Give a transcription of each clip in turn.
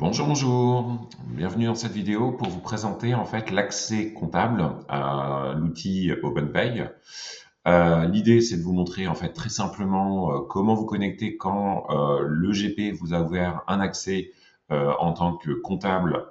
Bonjour, bonjour. Bienvenue dans cette vidéo pour vous présenter en fait l'accès comptable à l'outil OpenPay. L'idée, c'est de vous montrer en fait très simplement comment vous connecter quand le GP vous a ouvert un accès en tant que comptable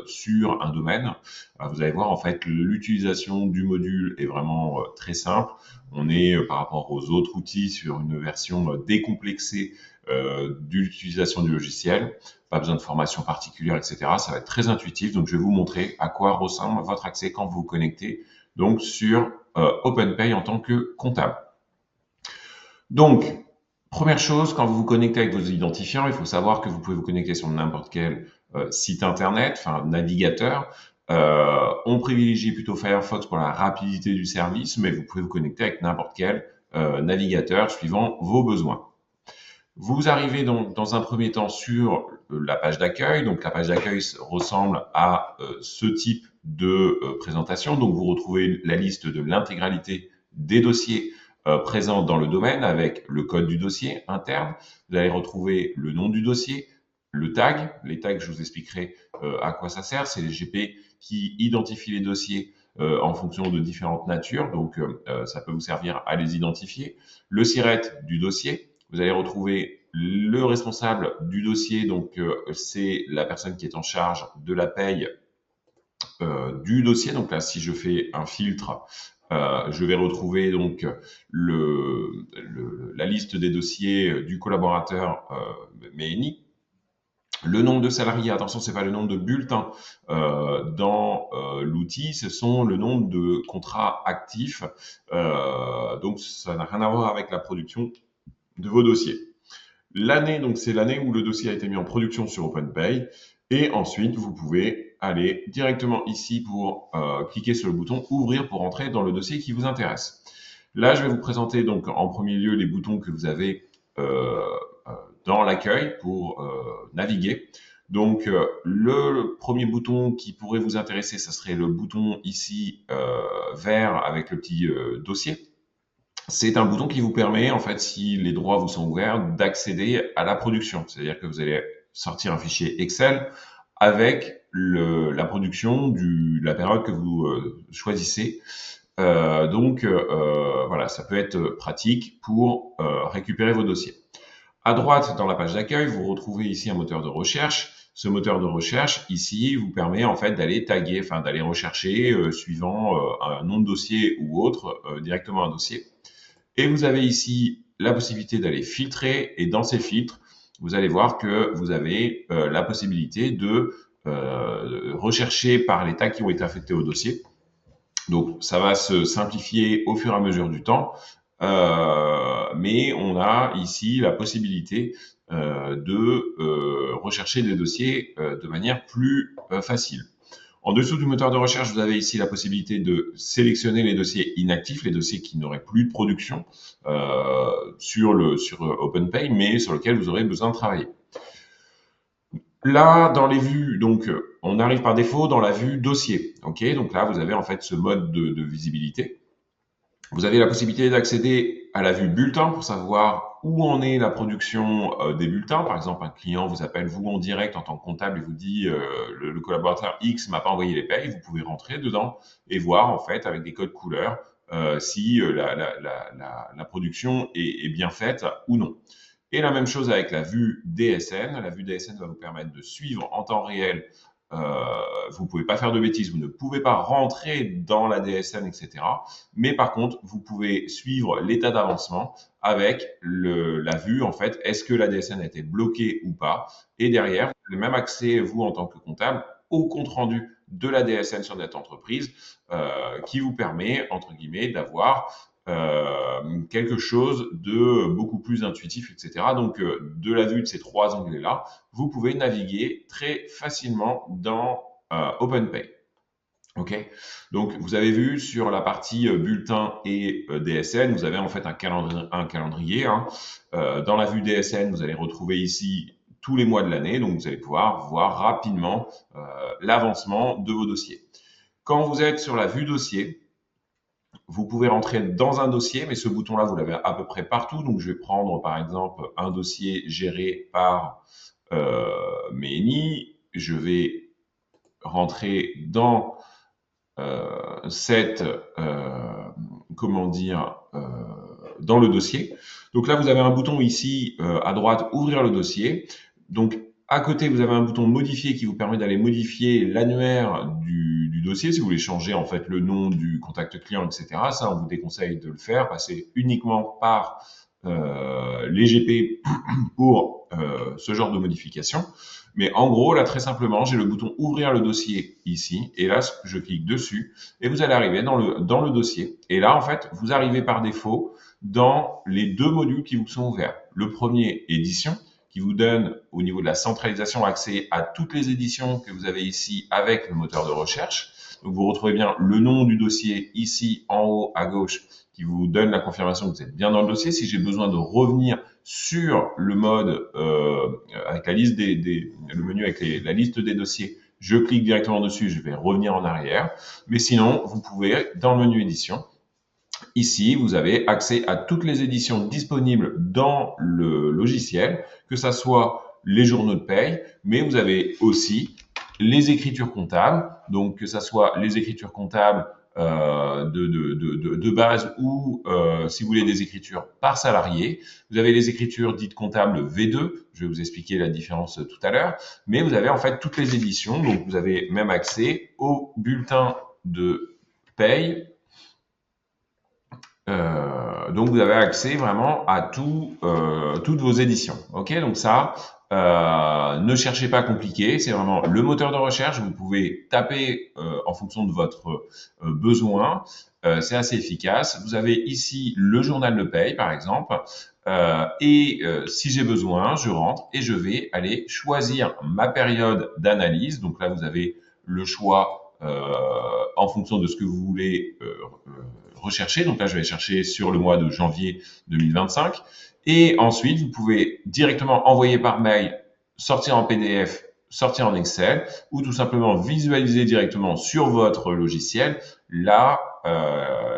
sur un domaine. Vous allez voir en fait l'utilisation du module est vraiment très simple. On est par rapport aux autres outils sur une version décomplexée de l'utilisation du logiciel. Pas besoin de formation particulière, etc. Ça va être très intuitif. Donc, je vais vous montrer à quoi ressemble votre accès quand vous vous connectez donc sur OpenPay en tant que comptable. Donc, première chose, quand vous vous connectez avec vos identifiants, il faut savoir que vous pouvez vous connecter sur n'importe quel site internet, enfin navigateur. On privilégie plutôt Firefox pour la rapidité du service, mais vous pouvez vous connecter avec n'importe quel navigateur suivant vos besoins. Vous arrivez donc dans un premier temps sur la page d'accueil. Donc la page d'accueil ressemble à ce type de présentation. Donc vous retrouvez la liste de l'intégralité des dossiers présents dans le domaine avec le code du dossier interne. Vous allez retrouver le nom du dossier, le tag. Les tags, je vous expliquerai à quoi ça sert. C'est les GP qui identifient les dossiers en fonction de différentes natures. Donc ça peut vous servir à les identifier. Le SIRET du dossier. Vous allez retrouver le responsable du dossier, donc c'est la personne qui est en charge de la paye du dossier. Donc là, si je fais un filtre, je vais retrouver donc la liste des dossiers du collaborateur MENI. Le nombre de salariés, attention, c'est pas le nombre de bulletins dans l'outil, ce sont le nombre de contrats actifs. Donc ça n'a rien à voir avec la production de vos dossiers. L'année, donc c'est l'année où le dossier a été mis en production sur OpenPay. Et ensuite, vous pouvez aller directement ici pour cliquer sur le bouton Ouvrir pour entrer dans le dossier qui vous intéresse. Là, je vais vous présenter donc en premier lieu les boutons que vous avez dans l'accueil pour naviguer. Donc, le premier bouton qui pourrait vous intéresser, ce serait le bouton ici vert avec le petit dossier. C'est un bouton qui vous permet, en fait, si les droits vous sont ouverts, d'accéder à la production. C'est-à-dire que vous allez sortir un fichier Excel avec la production de la période que vous choisissez. Voilà, ça peut être pratique pour récupérer vos dossiers. À droite, dans la page d'accueil, vous retrouvez ici un moteur de recherche. Ce moteur de recherche, ici, vous permet en fait d'aller taguer, enfin d'aller rechercher suivant un nom de dossier ou autre, directement un dossier. Et vous avez ici la possibilité d'aller filtrer. Et dans ces filtres, vous allez voir que vous avez la possibilité de rechercher par les tags qui ont été affectés au dossier. Donc, ça va se simplifier au fur et à mesure du temps. Mais on a ici la possibilité de rechercher des dossiers de manière plus facile. En dessous du moteur de recherche, vous avez ici la possibilité de sélectionner les dossiers inactifs, les dossiers qui n'auraient plus de production sur OpenPay, mais sur lesquels vous aurez besoin de travailler. Là, dans les vues, donc, on arrive par défaut dans la vue dossier. Ok, donc là, vous avez en fait ce mode de visibilité. Vous avez la possibilité d'accéder à la vue bulletin pour savoir où en est la production des bulletins. Par exemple, un client vous appelle vous en direct en tant que comptable et vous dit le collaborateur X m'a pas envoyé les payes. Vous pouvez rentrer dedans et voir en fait avec des codes couleurs si la production est bien faite ou non. Et la même chose avec la vue DSN. La vue DSN va vous permettre de suivre en temps réel. Vous ne pouvez pas faire de bêtises, vous ne pouvez pas rentrer dans la DSN, etc. Mais par contre, vous pouvez suivre l'état d'avancement avec la vue, en fait, est-ce que la DSN a été bloquée ou pas. Et derrière, vous avez même accès, vous, en tant que comptable, au compte-rendu de la DSN sur notre entreprise qui vous permet, entre guillemets, d'avoir quelque chose de beaucoup plus intuitif, etc. Donc, de la vue de ces trois onglets-là, vous pouvez naviguer très facilement dans OpenPay. Ok, donc vous avez vu sur la partie bulletin et DSN, vous avez en fait un calendrier. Dans la vue DSN, vous allez retrouver ici tous les mois de l'année, donc vous allez pouvoir voir rapidement l'avancement de vos dossiers. Quand vous êtes sur la vue dossier, vous pouvez rentrer dans un dossier, mais ce bouton-là, vous l'avez à peu près partout. Donc, je vais prendre, par exemple, un dossier géré par Méni, je vais rentrer dans cette, comment dire, dans le dossier. Donc là, vous avez un bouton ici à droite, ouvrir le dossier. Donc à côté, vous avez un bouton modifier qui vous permet d'aller modifier l'annuaire du dossier si vous voulez changer en fait le nom du contact client, etc. Ça, on vous déconseille de le faire. Passez uniquement par les GP pour ce genre de modification. Mais en gros, là, très simplement, j'ai le bouton ouvrir le dossier ici. Et là, je clique dessus et vous allez arriver dans le dossier. Et là, en fait, vous arrivez par défaut dans les deux modules qui vous sont ouverts. Le premier, édition, qui vous donne au niveau de la centralisation accès à toutes les éditions que vous avez ici avec le moteur de recherche. Donc, vous retrouvez bien le nom du dossier ici en haut à gauche qui vous donne la confirmation que vous êtes bien dans le dossier. Si j'ai besoin de revenir sur le mode avec la liste le menu avec la liste des dossiers, je clique directement dessus, je vais revenir en arrière. Mais sinon, vous pouvez, dans le menu édition, ici, vous avez accès à toutes les éditions disponibles dans le logiciel, que ça soit les journaux de paye, mais vous avez aussi les écritures comptables, donc que ça soit les écritures comptables de base ou si vous voulez des écritures par salarié. Vous avez les écritures dites comptables V2, je vais vous expliquer la différence tout à l'heure, mais vous avez en fait toutes les éditions, donc vous avez même accès au bulletin de paye. Donc vous avez accès vraiment à toutes vos éditions. Ok, donc ça, ne cherchez pas compliqué, c'est vraiment le moteur de recherche. Vous pouvez taper en fonction de votre besoin. C'est assez efficace. Vous avez ici le journal de paye, par exemple. Si j'ai besoin, je rentre et je vais aller choisir ma période d'analyse. Donc là, vous avez le choix en fonction de ce que vous voulez rechercher. Donc là, je vais chercher sur le mois de janvier 2025. Et ensuite, vous pouvez directement envoyer par mail, sortir en PDF, sortir en Excel, ou tout simplement visualiser directement sur votre logiciel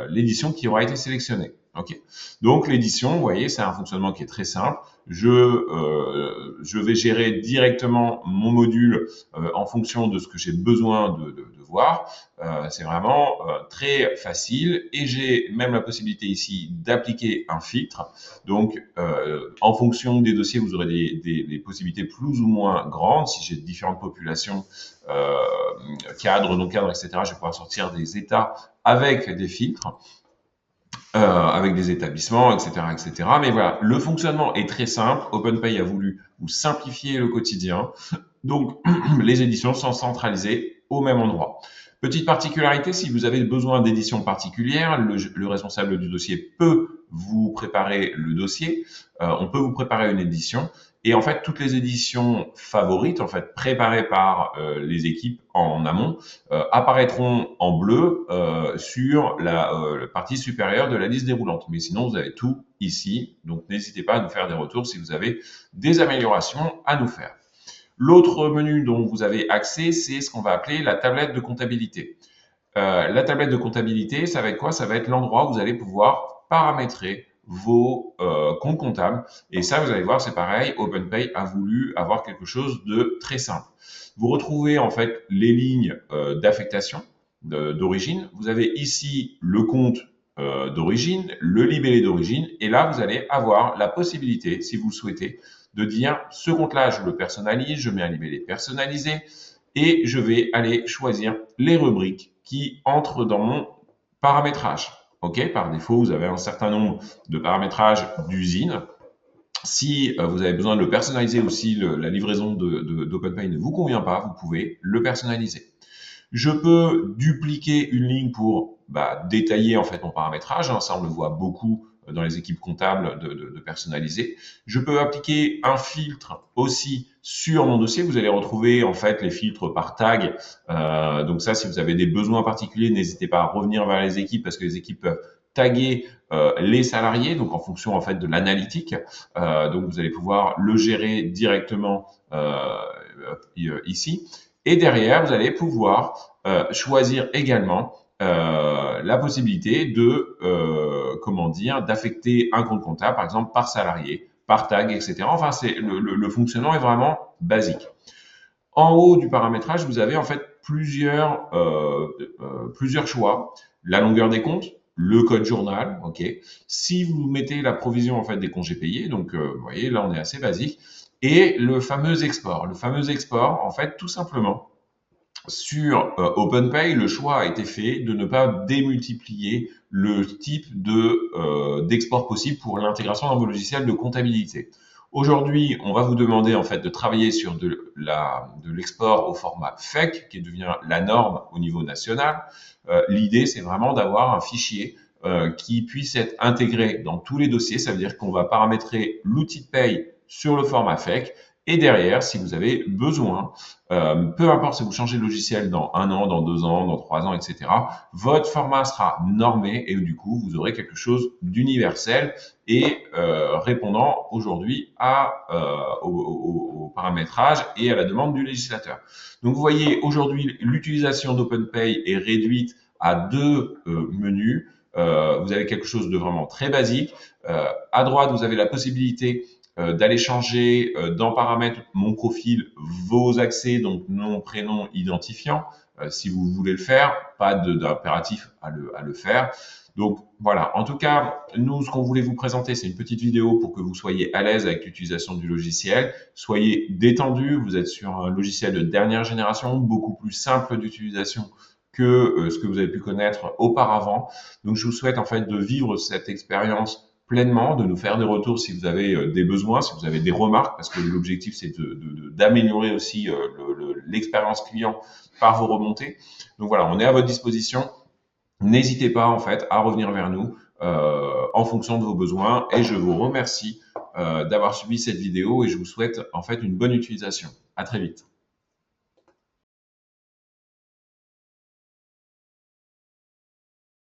l'édition qui aura été sélectionnée. Ok. Donc l'édition, vous voyez, c'est un fonctionnement qui est très simple. Je vais gérer directement mon module en fonction de ce que j'ai besoin de voir. C'est vraiment très facile et j'ai même la possibilité ici d'appliquer un filtre. Donc, en fonction des dossiers, vous aurez des possibilités plus ou moins grandes. Si j'ai différentes populations, cadres, non-cadres, etc., je vais pouvoir sortir des états avec des filtres. Avec des établissements, etc., etc. Mais voilà, le fonctionnement est très simple. OpenPay a voulu vous simplifier le quotidien. Donc, les éditions sont centralisées au même endroit. Petite particularité, si vous avez besoin d'éditions particulières, le responsable du dossier peut vous préparer le dossier. On peut vous préparer une édition. Et en fait, toutes les éditions favorites, en fait, préparées par les équipes en amont, apparaîtront en bleu sur la partie supérieure de la liste déroulante. Mais sinon, vous avez tout ici. Donc, n'hésitez pas à nous faire des retours si vous avez des améliorations à nous faire. L'autre menu dont vous avez accès, c'est ce qu'on va appeler la tablette de comptabilité. La tablette de comptabilité, ça va être quoi? Ça va être l'endroit où vous allez pouvoir paramétrer vos comptes comptables. Et ça, vous allez voir, c'est pareil, OpenPay a voulu avoir quelque chose de très simple. Vous retrouvez en fait les lignes d'affectation d'origine. Vous avez ici le compte d'origine, le libellé d'origine, et là, vous allez avoir la possibilité, si vous le souhaitez, de dire ce compte-là, je le personnalise, je mets un libellé personnalisé, et je vais aller choisir les rubriques qui entrent dans mon paramétrage. Ok, par défaut, vous avez un certain nombre de paramétrages d'usine. Si vous avez besoin de le personnaliser ou si la livraison d'OpenPay ne vous convient pas, vous pouvez le personnaliser. Je peux dupliquer une ligne pour détailler en fait mon paramétrage. Ça, on le voit beaucoup dans les équipes comptables de personnaliser. Je peux appliquer un filtre aussi sur mon dossier. Vous allez retrouver en fait les filtres par tag. Donc ça, si vous avez des besoins particuliers, n'hésitez pas à revenir vers les équipes parce que les équipes peuvent taguer les salariés, donc en fonction en fait de l'analytique. Donc vous allez pouvoir le gérer directement ici. Et derrière, vous allez pouvoir choisir également la possibilité de, d'affecter un compte comptable, par exemple par salarié, par tag, etc. Enfin, le fonctionnement est vraiment basique. En haut du paramétrage, vous avez en fait plusieurs choix. La longueur des comptes, le code journal, ok. Si vous mettez la provision en fait des congés payés, donc vous voyez là on est assez basique, et le fameux export. Le fameux export, en fait, tout simplement, sur OpenPay, le choix a été fait de ne pas démultiplier le type d'export possible pour l'intégration dans vos logiciels de comptabilité. Aujourd'hui, on va vous demander en fait de travailler sur de l'export au format FEC, qui devient la norme au niveau national. L'idée, c'est vraiment d'avoir un fichier qui puisse être intégré dans tous les dossiers. Ça veut dire qu'on va paramétrer l'outil de paye sur le format FEC. Et derrière, si vous avez besoin, peu importe si vous changez de logiciel dans 1 an, dans 2 ans, dans 3 ans, etc., votre format sera normé et du coup, vous aurez quelque chose d'universel et répondant aujourd'hui au paramétrage et à la demande du législateur. Donc, vous voyez, aujourd'hui, l'utilisation d'OpenPay est réduite à 2 menus. Vous avez quelque chose de vraiment très basique. À droite, vous avez la possibilité d'aller changer dans paramètres mon profil vos accès, donc nom, prénom, identifiant, si vous voulez le faire, pas d'impératif à le faire. Donc voilà, en tout cas, nous, ce qu'on voulait vous présenter, c'est une petite vidéo pour que vous soyez à l'aise avec l'utilisation du logiciel, soyez détendu, vous êtes sur un logiciel de dernière génération, beaucoup plus simple d'utilisation que ce que vous avez pu connaître auparavant. Donc je vous souhaite en fait de vivre cette expérience pleinement, de nous faire des retours si vous avez des besoins, si vous avez des remarques, parce que l'objectif c'est d'améliorer aussi l'expérience client par vos remontées. Donc voilà, on est à votre disposition. N'hésitez pas en fait à revenir vers nous en fonction de vos besoins et je vous remercie d'avoir suivi cette vidéo et je vous souhaite en fait une bonne utilisation. À très vite.